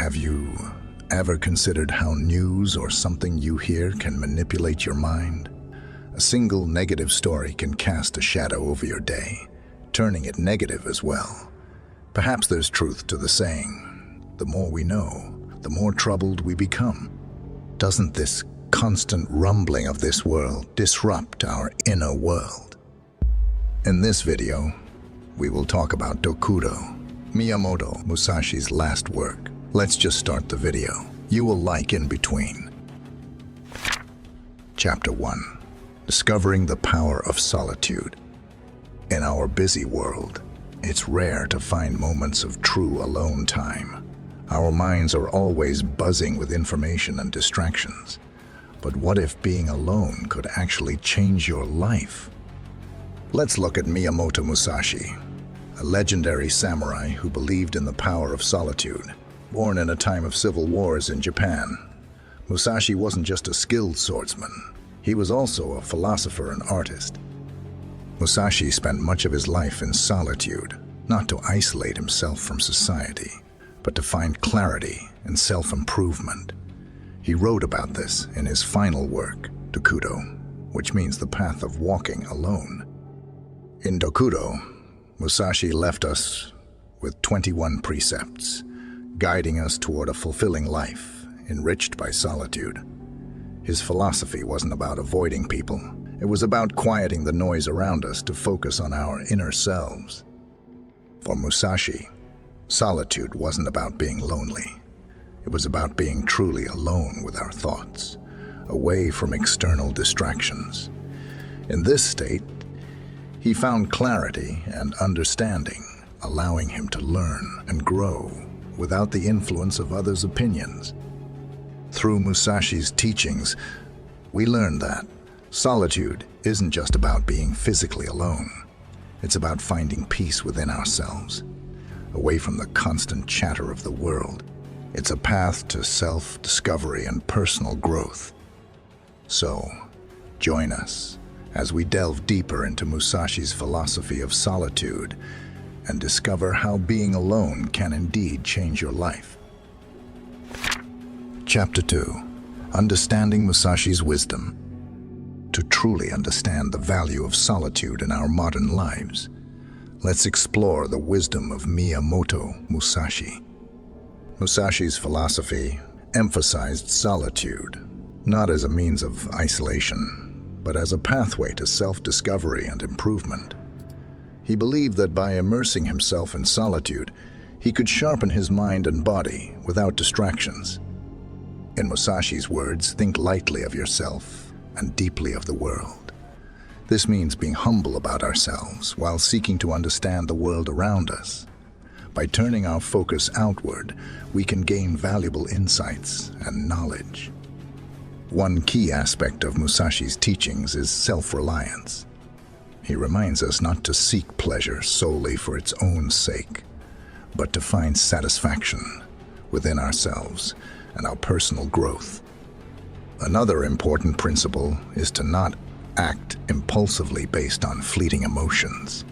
Have you ever considered how news or something you hear can manipulate your mind? A single negative story can cast a shadow over your day, turning it negative as well. Perhaps there's truth to the saying, the more we know, the more troubled we become. Doesn't this constant rumbling of this world disrupt our inner world? In this video, we will talk about DOKKODO, Miyamoto Musashi's last work. Let's just start the video. You will like in between. Chapter 1. Discovering the power of solitude. In our busy world, it's rare to find moments of true alone time. Our minds are always buzzing with information and distractions. But what if being alone could actually change your life? Let's look at Miyamoto Musashi, a legendary samurai who believed in the power of solitude. Born in a time of civil wars in Japan, Musashi wasn't just a skilled swordsman. He was also a philosopher and artist. Musashi spent much of his life in solitude, not to isolate himself from society, but to find clarity and self-improvement. He wrote about this in his final work, DOKKODO, which means the path of walking alone. In DOKKODO, Musashi left us with 21 precepts, guiding us toward a fulfilling life, enriched by solitude. His philosophy wasn't about avoiding people. It was about quieting the noise around us to focus on our inner selves. For Musashi, solitude wasn't about being lonely. It was about being truly alone with our thoughts, away from external distractions. In this state, he found clarity and understanding, allowing him to learn and grow without the influence of others' opinions. Through Musashi's teachings, we learned that solitude isn't just about being physically alone. It's about finding peace within ourselves, away from the constant chatter of the world. It's a path to self-discovery and personal growth. So, join us as we delve deeper into Musashi's philosophy of solitude and discover how being alone can indeed change your life. Chapter 2. Understanding Musashi's wisdom. To truly understand the value of solitude in our modern lives, let's explore the wisdom of Miyamoto Musashi. Musashi's philosophy emphasized solitude, not as a means of isolation, but as a pathway to self-discovery and improvement. He believed that by immersing himself in solitude, he could sharpen his mind and body without distractions. In Musashi's words, think lightly of yourself and deeply of the world. This means being humble about ourselves while seeking to understand the world around us. By turning our focus outward, we can gain valuable insights and knowledge. One key aspect of Musashi's teachings is self-reliance. He reminds us not to seek pleasure solely for its own sake, but to find satisfaction within ourselves and our personal growth. Another important principle is to not act impulsively based on fleeting emotions.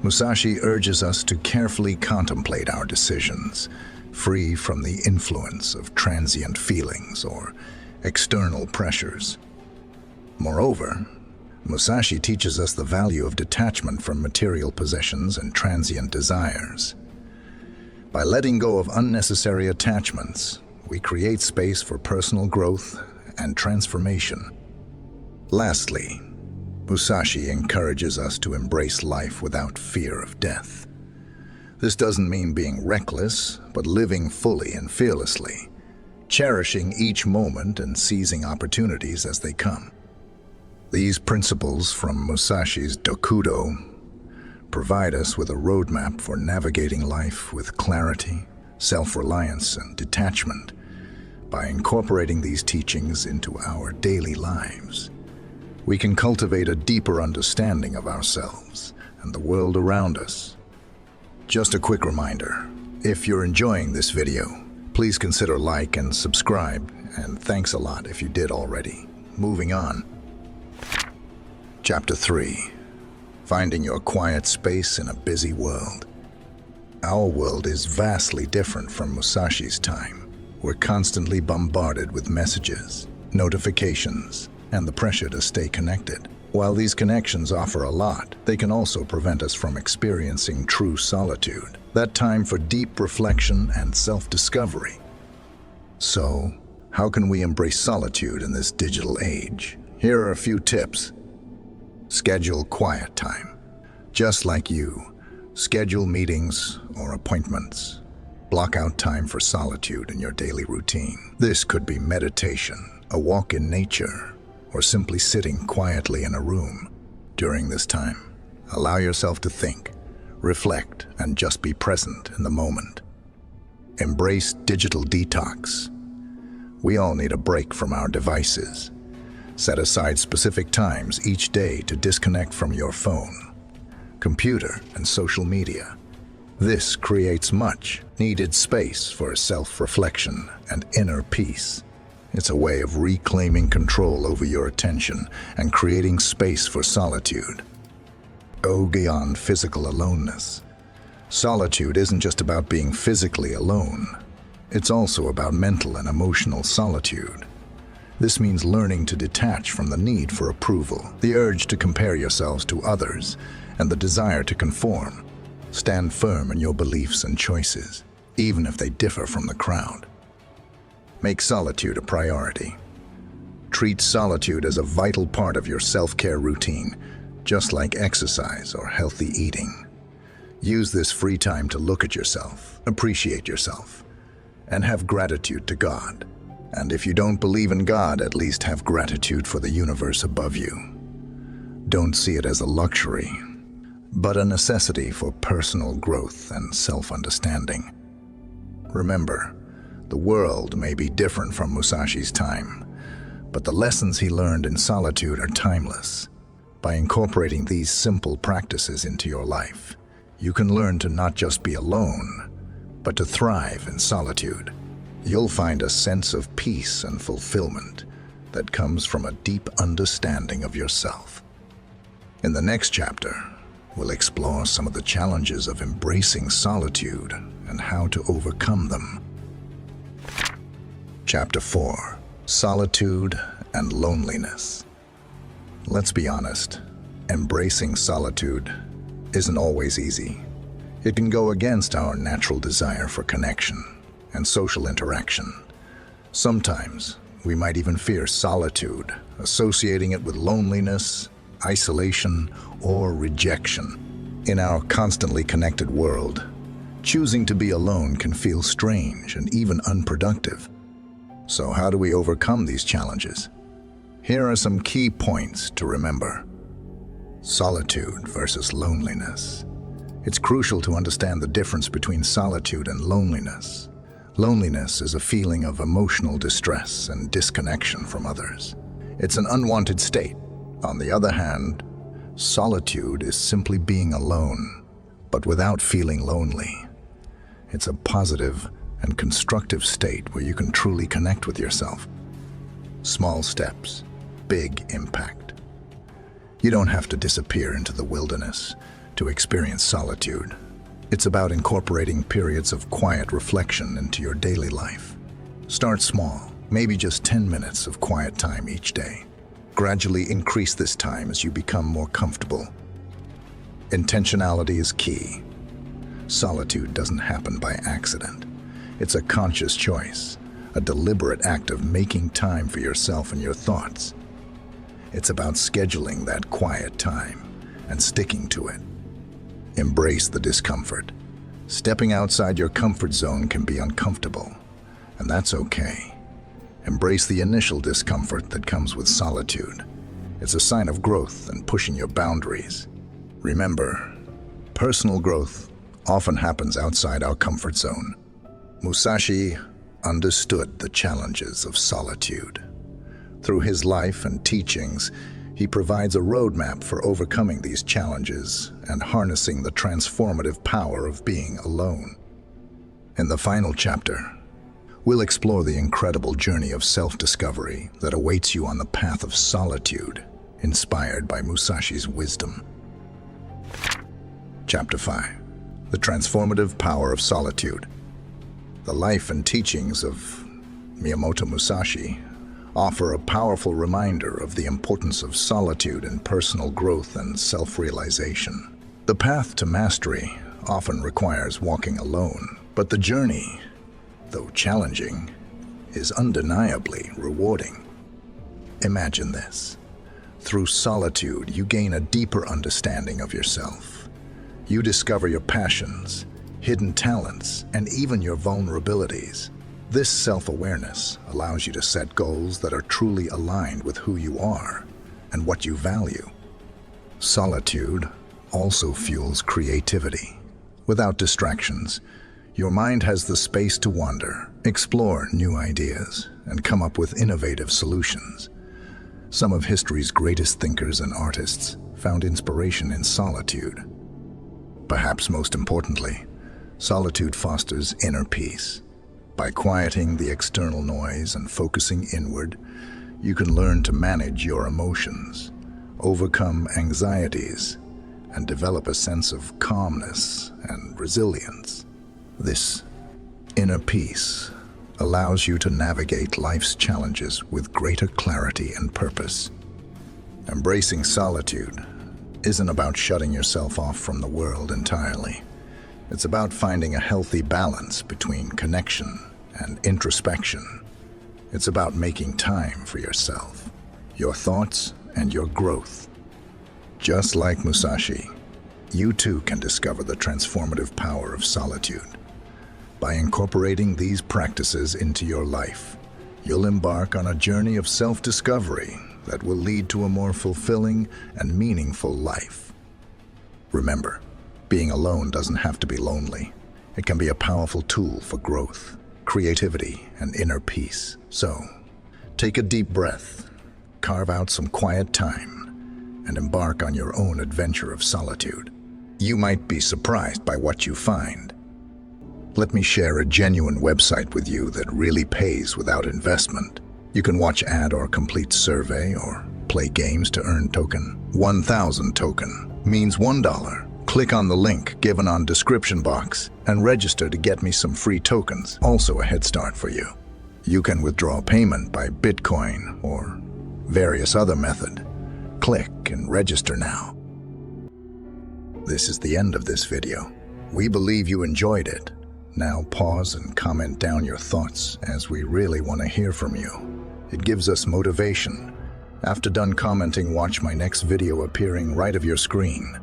Musashi urges us to carefully contemplate our decisions, free from the influence of transient feelings or external pressures. Moreover, Musashi teaches us the value of detachment from material possessions and transient desires. By letting go of unnecessary attachments, we create space for personal growth and transformation. Lastly, Musashi encourages us to embrace life without fear of death. This doesn't mean being reckless, but living fully and fearlessly, cherishing each moment and seizing opportunities as they come. These principles from Musashi's DOKKODO provide us with a roadmap for navigating life with clarity, self-reliance, and detachment. By incorporating these teachings into our daily lives, we can cultivate a deeper understanding of ourselves and the world around us. Just a quick reminder, if you're enjoying this video, please consider like and subscribe, and thanks a lot if you did already. Moving on. Chapter 3. Finding your quiet space in a busy world. Our world is vastly different from Musashi's time. We're constantly bombarded with messages, notifications, and the pressure to stay connected. While these connections offer a lot, they can also prevent us from experiencing true solitude, that time for deep reflection and self-discovery. So, how can we embrace solitude in this digital age? Here are a few tips. Schedule quiet time. Just like you, schedule meetings or appointments. Block out time for solitude in your daily routine. This could be meditation, a walk in nature, or simply sitting quietly in a room. During this time, allow yourself to think, reflect, and just be present in the moment. Embrace digital detox. We all need a break from our devices. Set aside specific times each day to disconnect from your phone, computer, and social media. This creates much needed space for self-reflection and inner peace. It's a way of reclaiming control over your attention and creating space for solitude. Go beyond physical aloneness. Solitude isn't just about being physically alone. It's also about mental and emotional solitude. This means learning to detach from the need for approval, the urge to compare yourselves to others, and the desire to conform. Stand firm in your beliefs and choices, even if they differ from the crowd. Make solitude a priority. Treat solitude as a vital part of your self-care routine, just like exercise or healthy eating. Use this free time to look at yourself, appreciate yourself, and have gratitude to God. And if you don't believe in God, at least have gratitude for the universe above you. Don't see it as a luxury, but a necessity for personal growth and self-understanding. Remember, the world may be different from Musashi's time, but the lessons he learned in solitude are timeless. By incorporating these simple practices into your life, you can learn to not just be alone, but to thrive in solitude. You'll find a sense of peace and fulfillment that comes from a deep understanding of yourself. In the next chapter, we'll explore some of the challenges of embracing solitude and how to overcome them. Chapter 4: Solitude and Loneliness. Let's be honest, embracing solitude isn't always easy. It can go against our natural desire for connection and social interaction. Sometimes, we might even fear solitude, associating it with loneliness, isolation, or rejection. In our constantly connected world, choosing to be alone can feel strange and even unproductive. So how do we overcome these challenges? Here are some key points to remember. Solitude versus loneliness. It's crucial to understand the difference between solitude and loneliness. Loneliness is a feeling of emotional distress and disconnection from others. It's an unwanted state. On the other hand, solitude is simply being alone, but without feeling lonely. It's a positive and constructive state where you can truly connect with yourself. Small steps, big impact. You don't have to disappear into the wilderness to experience solitude. It's about incorporating periods of quiet reflection into your daily life. Start small, maybe just 10 minutes of quiet time each day. Gradually increase this time as you become more comfortable. Intentionality is key. Solitude doesn't happen by accident. It's a conscious choice, a deliberate act of making time for yourself and your thoughts. It's about scheduling that quiet time and sticking to it. Embrace the discomfort. Stepping outside your comfort zone can be uncomfortable, and that's okay. Embrace the initial discomfort that comes with solitude. It's a sign of growth and pushing your boundaries. Remember, personal growth often happens outside our comfort zone. Musashi understood the challenges of solitude. Through his life and teachings, he provides a roadmap for overcoming these challenges and harnessing the transformative power of being alone. In the final chapter, we'll explore the incredible journey of self-discovery that awaits you on the path of solitude, inspired by Musashi's wisdom. Chapter 5: The transformative power of solitude. The life and teachings of Miyamoto Musashi offer a powerful reminder of the importance of solitude in personal growth and self-realization. The path to mastery often requires walking alone, but the journey, though challenging, is undeniably rewarding. Imagine this. Through solitude, you gain a deeper understanding of yourself. You discover your passions, hidden talents, and even your vulnerabilities. This self-awareness allows you to set goals that are truly aligned with who you are and what you value. Solitude also fuels creativity. Without distractions, your mind has the space to wander, explore new ideas, and come up with innovative solutions. Some of history's greatest thinkers and artists found inspiration in solitude. Perhaps most importantly, solitude fosters inner peace. By quieting the external noise and focusing inward, you can learn to manage your emotions, overcome anxieties, and develop a sense of calmness and resilience. This inner peace allows you to navigate life's challenges with greater clarity and purpose. Embracing solitude isn't about shutting yourself off from the world entirely. It's about finding a healthy balance between connection and introspection. It's about making time for yourself, your thoughts, and your growth. Just like Musashi, you too can discover the transformative power of solitude. By incorporating these practices into your life, you'll embark on a journey of self-discovery that will lead to a more fulfilling and meaningful life. Remember, being alone doesn't have to be lonely. It can be a powerful tool for growth, creativity, and inner peace. So, take a deep breath, carve out some quiet time, and embark on your own adventure of solitude. You might be surprised by what you find. Let me share a genuine website with you that really pays without investment. You can watch ad or complete survey or play games to earn token. 1,000 token means $1. Click on the link given on description box and register to get me some free tokens. Also a head start for you. You can withdraw payment by Bitcoin or various other method. Click and register now. This is the end of this video. We believe you enjoyed it. Now pause and comment down your thoughts, as we really want to hear from you. It gives us motivation. After done commenting, watch my next video appearing right of your screen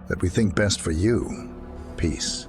that we think best for you. Peace.